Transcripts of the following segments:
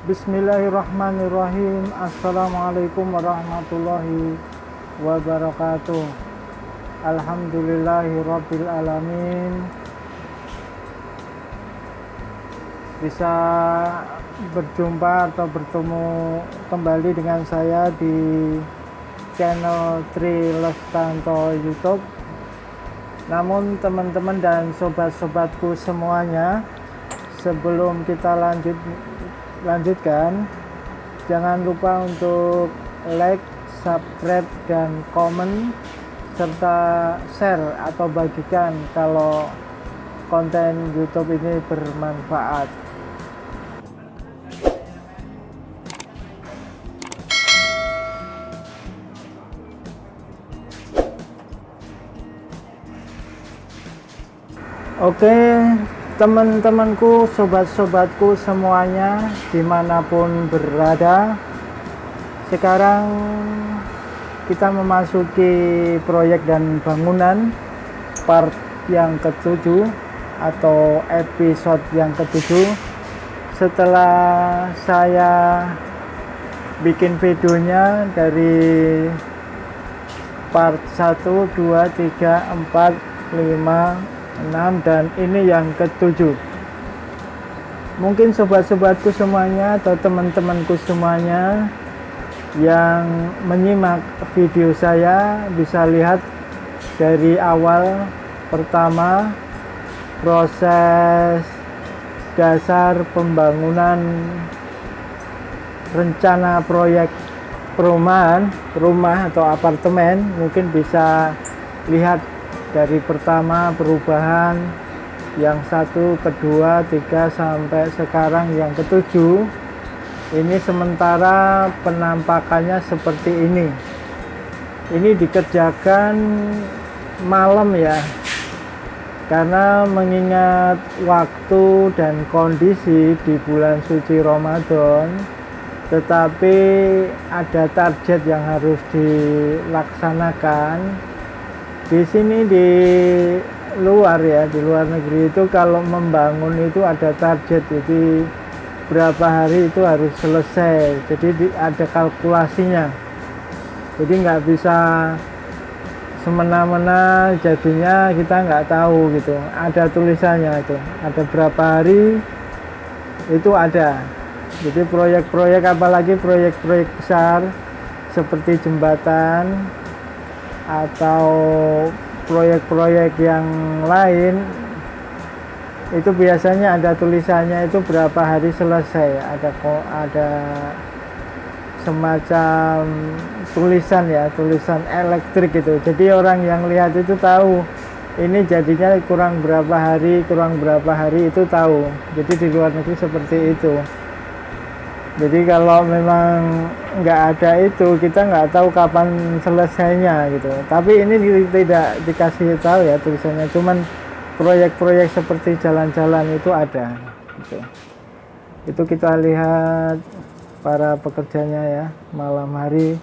Bismillahirrahmanirrahim. Assalamualaikum warahmatullahi wabarakatuh. Alhamdulillahirabbil alamin. Bisa berjumpa atau bertemu kembali dengan saya di channel Tri Lestanto YouTube. Namun teman-teman dan sobat-sobatku semuanya, sebelum kita lanjutkan, jangan lupa untuk like, subscribe, dan komen, serta share atau bagikan kalau konten YouTube ini bermanfaat. Oke, teman-temanku, sobat-sobatku semuanya dimanapun berada, sekarang kita memasuki proyek dan bangunan part yang ke-7 atau episode yang ke-7. Setelah saya bikin videonya dari part 1, 2, 3, 4, 5, 6, dan ini yang ke-7. Mungkin sobat-sobatku semuanya atau teman-temanku semuanya yang menyimak video saya bisa lihat dari awal pertama proses dasar pembangunan rencana proyek perumahan, rumah atau apartemen. Mungkin bisa lihat dari pertama perubahan yang 1, kedua, 3 sampai sekarang yang ke-7. Ini sementara penampakannya seperti ini. Ini dikerjakan malam ya, karena mengingat waktu dan kondisi di bulan suci Ramadan, tetapi ada target yang harus dilaksanakan. Di sini di luar ya, di luar negeri itu kalau membangun itu ada target, jadi berapa hari itu harus selesai, jadi ada kalkulasinya, jadi nggak bisa semena-mena, jadinya kita nggak tahu gitu. Ada tulisannya itu, ada berapa hari itu ada. Jadi proyek-proyek, apalagi proyek-proyek besar seperti jembatan atau proyek-proyek yang lain, itu biasanya ada tulisannya itu berapa hari selesai, ada semacam tulisan ya, tulisan elektrik gitu. Jadi orang yang lihat itu tahu ini jadinya kurang berapa hari itu tahu. Jadi di luar negeri seperti itu. Jadi kalau memang nggak ada itu, kita nggak tahu kapan selesainya gitu. Tapi ini tidak dikasih tahu ya tulisannya, cuman proyek-proyek seperti jalan-jalan itu ada gitu. Itu kita lihat para pekerjanya ya, malam hari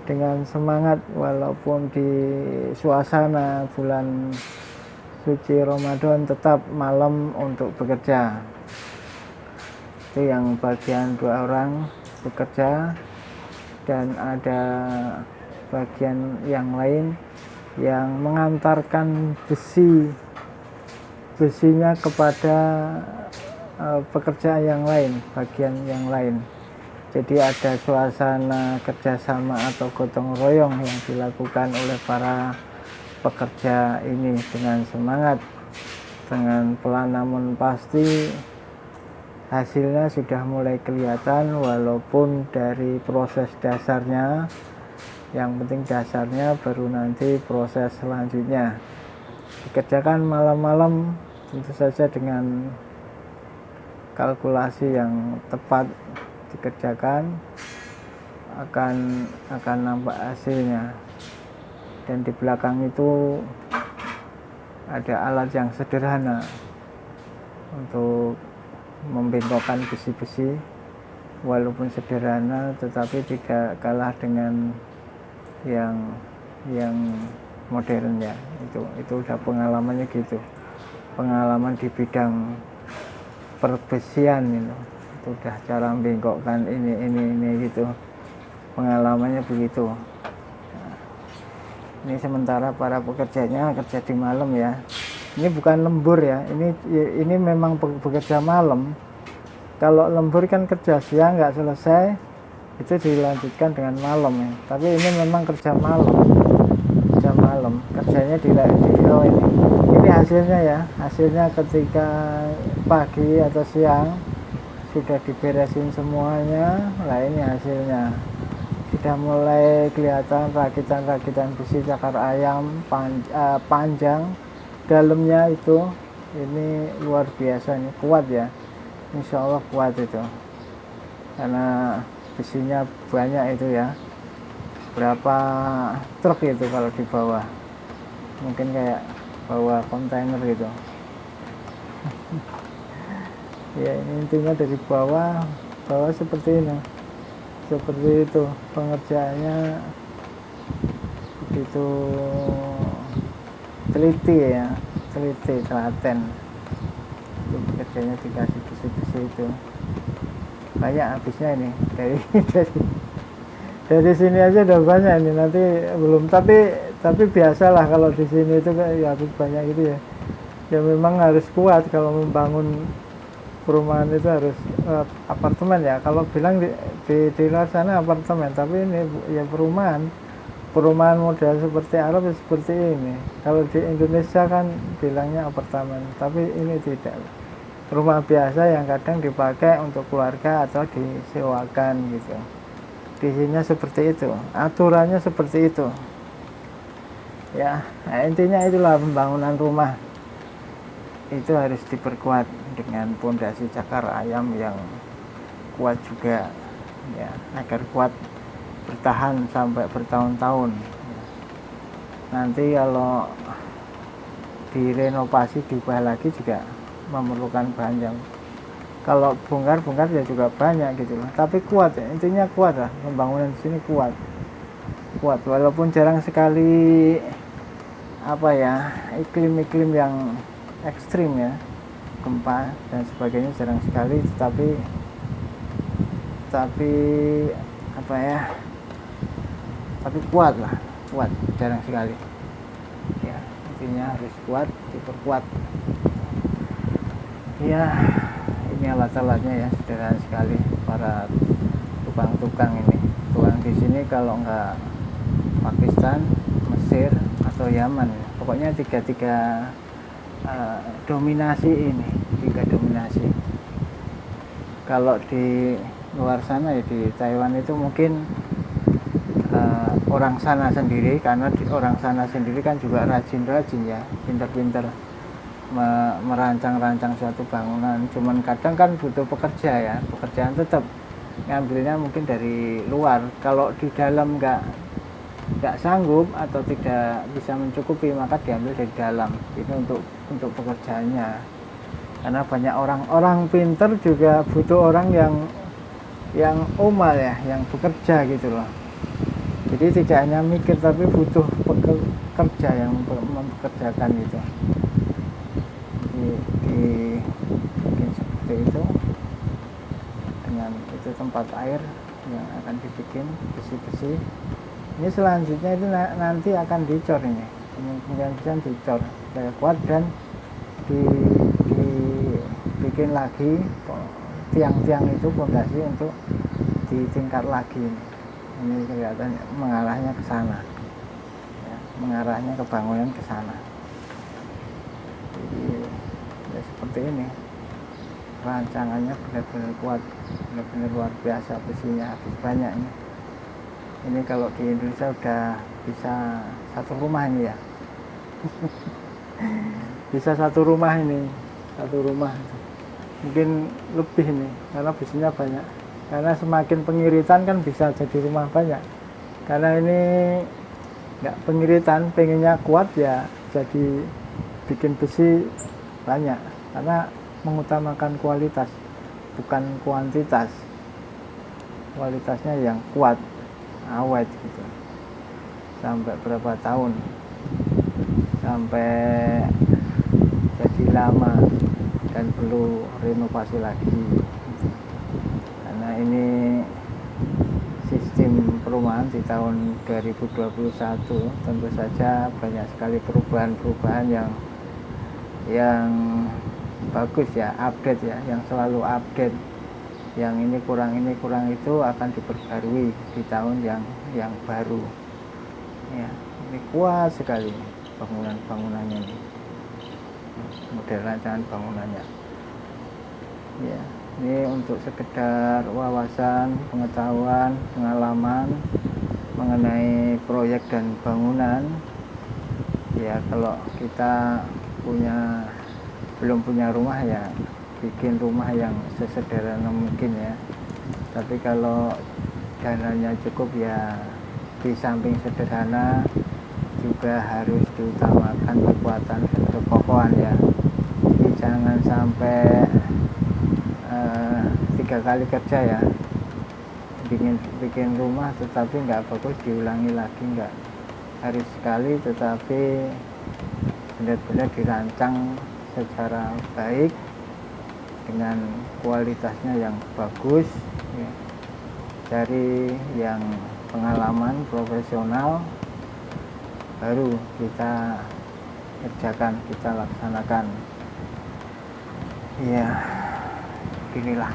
dengan semangat walaupun di suasana bulan suci Ramadan, tetap malam untuk bekerja. Itu yang bagian 2 orang bekerja, dan ada bagian yang lain yang mengantarkan besinya kepada pekerja yang lain, bagian yang lain. Jadi ada suasana kerjasama atau gotong royong yang dilakukan oleh para pekerja ini dengan semangat, dengan pelan namun pasti hasilnya sudah mulai kelihatan. Walaupun dari proses dasarnya, yang penting dasarnya, baru nanti proses selanjutnya dikerjakan malam-malam, tentu saja dengan kalkulasi yang tepat dikerjakan, akan nampak hasilnya. Dan di belakang itu ada alat yang sederhana untuk membengkokkan besi-besi, walaupun sederhana tetapi tidak kalah dengan yang modern ya. Itu udah pengalamannya gitu, pengalaman di bidang perbesian itu. sudah cara membengkokkan ini gitu, pengalamannya begitu. Nah, ini sementara para pekerjanya kerja di malam ya. Ini bukan lembur ya, ini memang bekerja malam. Kalau lembur kan kerja siang nggak selesai, itu dilanjutkan dengan malam ya. Tapi ini memang kerja malam, kerjanya di oh ini hasilnya ya, hasilnya ketika pagi atau siang sudah diberesin semuanya. Lah ini hasilnya sudah mulai kelihatan rakitan besi cakar ayam panjang dalamnya itu. Ini luar biasa, ini kuat ya, insya Allah kuat itu, karena besinya banyak itu ya. Berapa truk itu kalau di bawah, mungkin kayak bawa kontainer gitu. Ya ini intinya dari bawah seperti ini, seperti itu pengerjaannya, begitu teliti ya, telaten. Itu pekerjanya dikasih besi-besi itu banyak habisnya ini dari sini aja udah banyak ini, nanti belum, tapi biasalah kalau di sini itu ya habis banyak gitu ya. Ya memang harus kuat kalau membangun perumahan itu, harus apartemen ya. Kalau bilang di luar sana apartemen, tapi ini ya perumahan model seperti Arab seperti ini. Kalau di Indonesia kan bilangnya apartemen, tapi ini tidak, rumah biasa yang kadang dipakai untuk keluarga atau disewakan gitu. Di sini seperti itu, aturannya seperti itu ya. Nah, intinya itulah, pembangunan rumah itu harus diperkuat dengan pondasi cakar ayam yang kuat juga ya, agar kuat bertahan sampai bertahun-tahun. Nanti kalau direnovasi, diubah lagi juga memerlukan bahan yang, kalau bongkar ya juga banyak gitu loh. Tapi kuat ya, intinya kuat lah, pembangunan di sini kuat walaupun jarang sekali iklim yang ekstrim ya, gempa dan sebagainya jarang sekali, tapi kuat, jarang sekali ya. Intinya harus kuat, diperkuat ya. Ini alat-alatnya ya, sederhana sekali para tukang ini. Tukang di sini kalau nggak Pakistan, Mesir atau Yaman, pokoknya tiga dominasi ini, Kalau di luar sana ya, di Taiwan itu mungkin orang sana sendiri, karena orang sana sendiri kan juga rajin ya, pintar-pintar merancang suatu bangunan. Cuman kadang kan butuh pekerjaan tetap ngambilnya mungkin dari luar. Kalau di dalam nggak sanggup atau tidak bisa mencukupi, maka diambil dari dalam. Itu untuk pekerjaannya, karena banyak orang pintar juga butuh orang yang umal ya, yang bekerja gitu loh. Jadi tidak hanya mikir, tapi butuh pekerja yang mempekerjakan gitu. Bikin seperti itu, dengan itu tempat air yang akan dibikin besi-besi. Ini selanjutnya itu nanti akan dicor, ini kemungkinan bisa dicor supaya kuat, dan dibikin lagi tiang-tiang itu, pondasi untuk ditingkat lagi. Ini kelihatan mengarahnya ke sana ya, mengarahnya ke bangunan ke sana. Jadi ya seperti ini, rancangannya benar-benar kuat, benar-benar luar biasa, besinya habis banyak ini. Ini kalau di Indonesia udah bisa satu rumah ini ya. Bisa satu rumah mungkin lebih ini, karena besinya banyak. Karena semakin pengiritan kan bisa jadi rumah banyak. Karena ini nggak pengiritan, pengennya kuat ya, jadi bikin besi banyak, karena mengutamakan kualitas bukan kuantitas. Kualitasnya yang kuat, awet gitu, sampai berapa tahun, sampai jadi lama dan perlu renovasi lagi gitu. ini sistem perumahan di tahun 2021 tentu saja banyak sekali perubahan-perubahan yang bagus ya, update ya, yang selalu update. Yang ini kurang itu akan diperbarui di tahun yang baru. Ya, ini kuat sekali bangunannya ini. Model rancangan bangunannya. Ya, ini untuk sekedar wawasan, pengetahuan, pengalaman mengenai proyek dan bangunan. Ya, kalau kita belum punya rumah ya bikin rumah yang sesederhana mungkin ya. Tapi kalau dananya cukup ya di samping sederhana juga harus diutamakan kekuatan dan kekokohan ya. Jadi jangan sampai 3 kali kerja ya, bikin rumah tetapi nggak bagus diulangi lagi, nggak, harus sekali tetapi benar-benar dirancang secara baik dengan kualitasnya yang bagus ya. Cari yang pengalaman profesional baru kita kerjakan, kita laksanakan ya. Inilah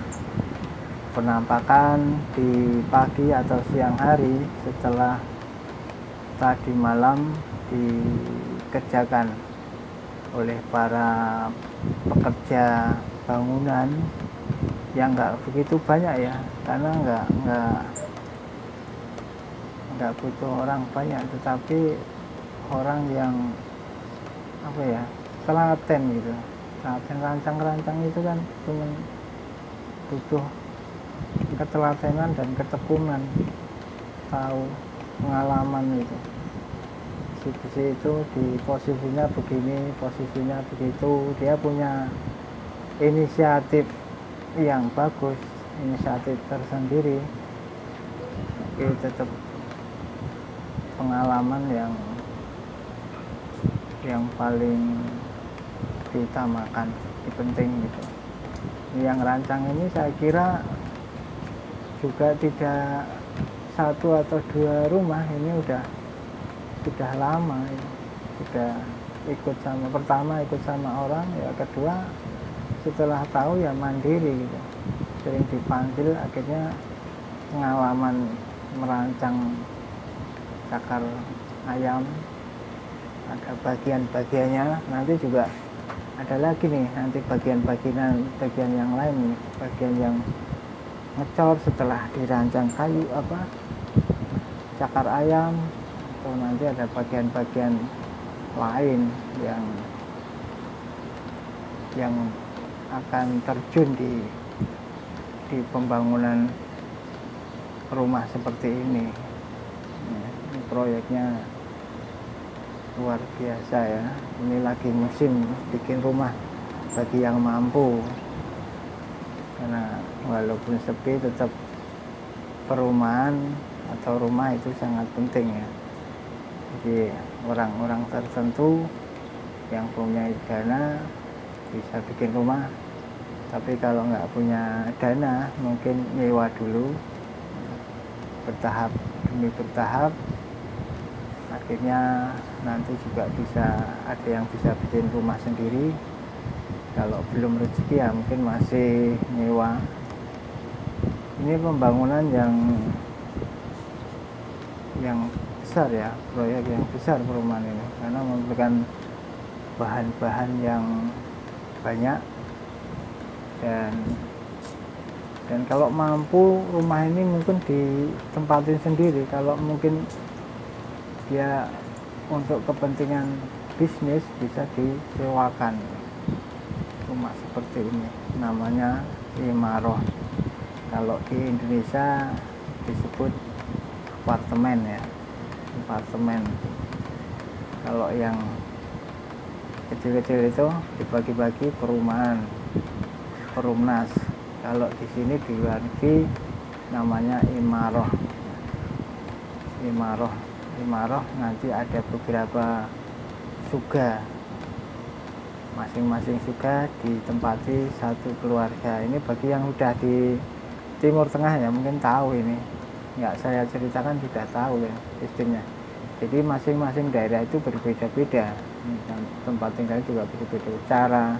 penampakan di pagi atau siang hari setelah tadi malam dikerjakan oleh para pekerja bangunan yang nggak begitu banyak ya, karena nggak butuh orang banyak, tetapi orang yang apa ya, telaten gitu. Telaten rancang itu kan cuma butuh ketelatenan dan ketekunan, tahu pengalaman itu. Besi itu di posisinya begini, posisinya begitu, dia punya inisiatif yang bagus, inisiatif tersendiri. Tapi tetap pengalaman yang paling diutamakan, penting gitu. Yang rancang ini saya kira juga tidak 1 atau 2 rumah, ini sudah lama ya. Sudah pertama ikut sama orang, ya kedua setelah tahu ya mandiri gitu. Sering dipanggil, akhirnya pengalaman merancang cakar ayam ada bagian-bagiannya, nanti juga ada lagi nih nanti bagian yang lain nih, bagian yang ngecor setelah dirancang kayu cakar ayam, atau nanti ada bagian-bagian lain yang akan terjun di pembangunan rumah seperti ini. Ini proyeknya luar biasa ya. Ini lagi musim bikin rumah bagi yang mampu, karena walaupun sepi tetap perumahan atau rumah itu sangat penting ya. Jadi orang-orang tertentu yang punya dana bisa bikin rumah, tapi kalau nggak punya dana mungkin nyewa dulu, bertahap demi bertahap, akhirnya nanti juga ada yang bisa bikin rumah sendiri. Kalau belum rezeki ya mungkin masih nyewa. Ini pembangunan yang besar ya, proyek yang besar perumahan ini, karena memerlukan bahan-bahan yang banyak, dan kalau mampu rumah ini mungkin ditempatin sendiri. Kalau mungkin dia untuk kepentingan bisnis bisa disewakan rumah seperti ini, namanya imaroh. Kalau di Indonesia disebut apartemen ya, apartemen. Kalau yang kecil-kecil itu dibagi-bagi perumahan, perumnas. Kalau di sini di luar negeri namanya imaroh. Imaroh nanti ada beberapa suga, masing-masing suga ditempati satu keluarga. Ini bagi yang sudah Timur Tengah ya mungkin tahu ini, nggak saya ceritakan juga tahu ya sistemnya. Jadi masing-masing daerah itu berbeda-beda, dan tempat tinggal juga berbeda, cara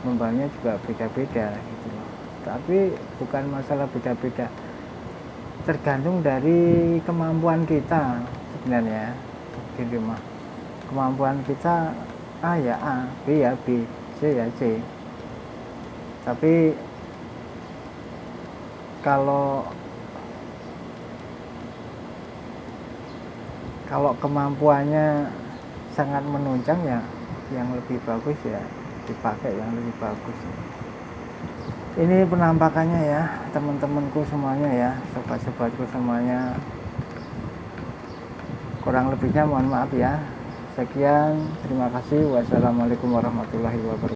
membangunnya juga beda-beda gitu loh. Tapi bukan masalah beda-beda, tergantung dari kemampuan kita sebenarnya. Gitu mah, kemampuan kita A ya A, B ya B, C ya C. Tapi kalau kemampuannya sangat menunjang ya, yang lebih bagus ya dipakai yang lebih bagus. Ini penampakannya ya teman-temanku semuanya ya, sobat-sobatku semuanya. Kurang lebihnya mohon maaf ya. Sekian, terima kasih. Wassalamualaikum warahmatullahi wabarakatuh.